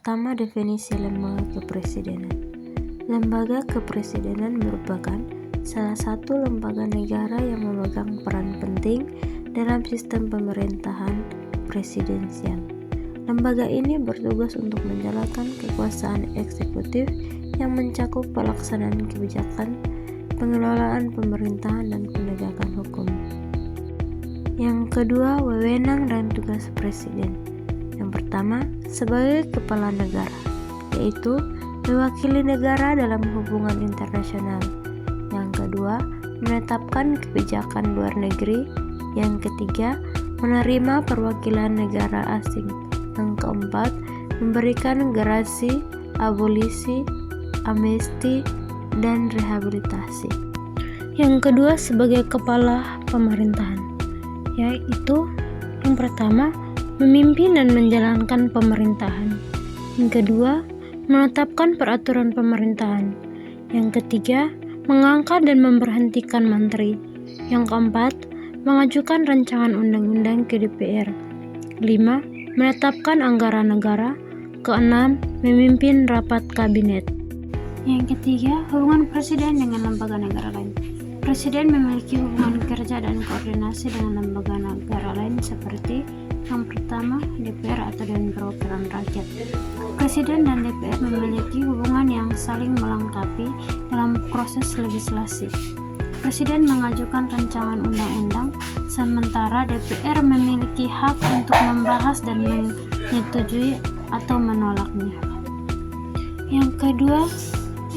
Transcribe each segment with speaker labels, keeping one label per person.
Speaker 1: pertama, definisi lembaga kepresidenan. Lembaga kepresidenan merupakan salah satu lembaga negara yang memegang peran penting dalam sistem pemerintahan presidensial. Lembaga ini bertugas untuk menjalankan kekuasaan eksekutif yang mencakup pelaksanaan kebijakan, pengelolaan pemerintahan, dan penegakan hukum. Yang kedua, wewenang dan tugas presiden. Yang pertama, sebagai kepala negara, yaitu mewakili negara dalam hubungan internasional. Yang kedua, menetapkan kebijakan luar negeri. Yang ketiga, menerima perwakilan negara asing. Yang keempat, memberikan gerasi, abolisi, amnesti, dan rehabilitasi. Yang kedua, sebagai kepala pemerintahan, yaitu yang pertama, memimpin dan menjalankan pemerintahan. Yang kedua, menetapkan peraturan pemerintahan. Yang ketiga, mengangkat dan memberhentikan menteri. Yang keempat, mengajukan rancangan undang-undang ke DPR. 5. Menetapkan anggaran negara. Keenam, memimpin rapat kabinet. Yang ketiga, hubungan presiden dengan lembaga negara lain. Presiden memiliki hubungan kerja dan koordinasi dengan lembaga negara lain seperti yang pertama, DPR atau Dewan Perwakilan Rakyat. Presiden dan DPR memiliki hubungan yang saling melengkapi dalam proses legislasi. Presiden mengajukan rancangan undang-undang, sementara DPR memiliki hak untuk membahas dan menyetujui atau menolaknya. Yang kedua,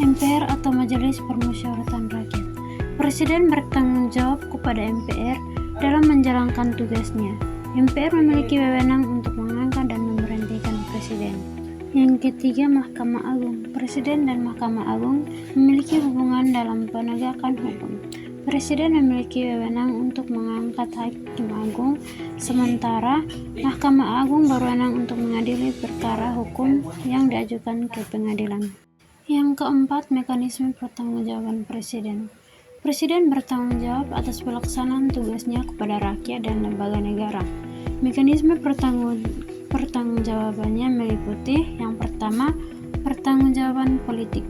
Speaker 1: MPR atau Majelis Permusyawaratan Rakyat. Presiden bertanggung jawab kepada MPR dalam menjalankan tugasnya. MPR memiliki wewenang untuk mengangkat dan memberhentikan presiden. Yang ketiga, Mahkamah Agung. Presiden dan Mahkamah Agung memiliki hubungan dalam penegakan hukum. Presiden memiliki wewenang untuk mengangkat hakim agung, sementara Mahkamah Agung berwenang untuk mengadili perkara hukum yang diajukan ke pengadilan. Yang keempat, mekanisme pertanggungjawaban presiden. Presiden bertanggung jawab atas pelaksanaan tugasnya kepada rakyat dan lembaga negara. Mekanisme pertanggungjawabannya meliputi yang pertama, pertanggungjawaban politik.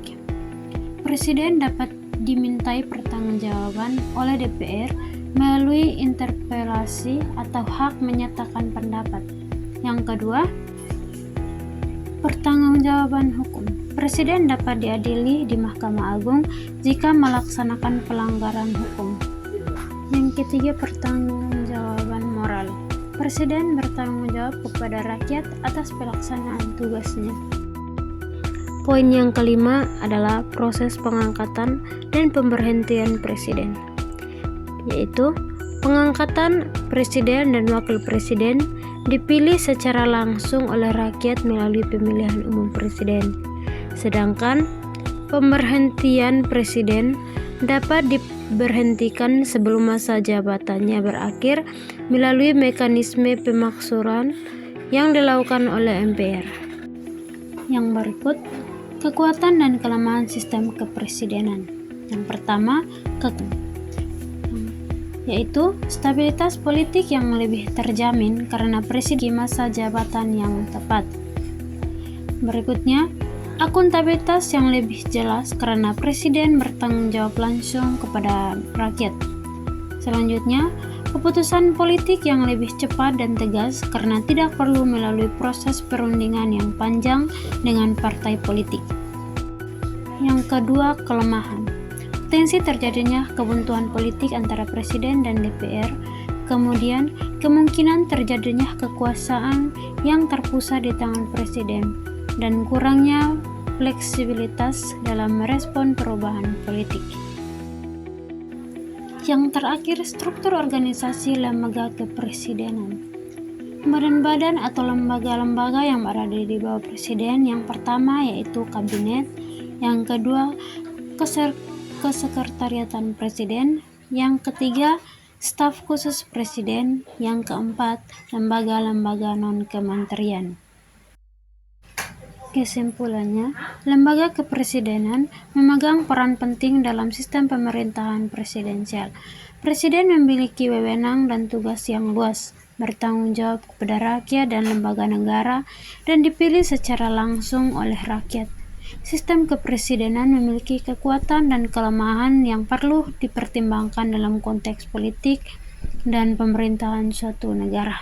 Speaker 1: Presiden dapat dimintai pertanggungjawaban oleh DPR melalui interpelasi atau hak menyatakan pendapat. Yang kedua, pertanggungjawaban hukum. Presiden dapat diadili di Mahkamah Agung jika melaksanakan pelanggaran hukum. Yang ketiga, pertanggungjawaban moral. Presiden bertanggung jawab kepada rakyat atas pelaksanaan tugasnya. Poin yang kelima adalah proses pengangkatan dan pemberhentian presiden, yaitu pengangkatan presiden dan wakil presiden dipilih secara langsung oleh rakyat melalui pemilihan umum presiden. Sedangkan pemberhentian presiden dapat diberhentikan sebelum masa jabatannya berakhir melalui mekanisme pemaksuran yang dilakukan oleh MPR. Yang berikut, kekuatan dan kelemahan sistem kepresidenan. Yang pertama, yaitu stabilitas politik yang lebih terjamin karena presiden masa jabatan yang tepat. Berikutnya, akuntabilitas yang lebih jelas karena presiden bertanggung jawab langsung kepada rakyat. Selanjutnya, keputusan politik yang lebih cepat dan tegas karena tidak perlu melalui proses perundingan yang panjang dengan partai politik. Yang kedua, kelemahan. Potensi terjadinya kebuntuan politik antara presiden dan DPR, kemudian kemungkinan terjadinya kekuasaan yang terpusat di tangan presiden, dan kurangnya fleksibilitas dalam merespon perubahan politik. Yang terakhir, struktur organisasi lembaga kepresidenan. Badan-badan atau lembaga-lembaga yang berada di bawah presiden, yang pertama yaitu kabinet, yang kedua kesekretariatan presiden, yang ketiga staf khusus presiden, yang keempat lembaga-lembaga non-kementerian. Kesimpulannya, lembaga kepresidenan memegang peran penting dalam sistem pemerintahan presidensial. Presiden memiliki wewenang dan tugas yang luas.
Speaker 2: bertanggung jawab kepada rakyat dan lembaga negara, dan dipilih secara langsung oleh rakyat. Sistem kepresidenan memiliki kekuatan dan kelemahan yang perlu dipertimbangkan dalam konteks politik dan pemerintahan suatu negara.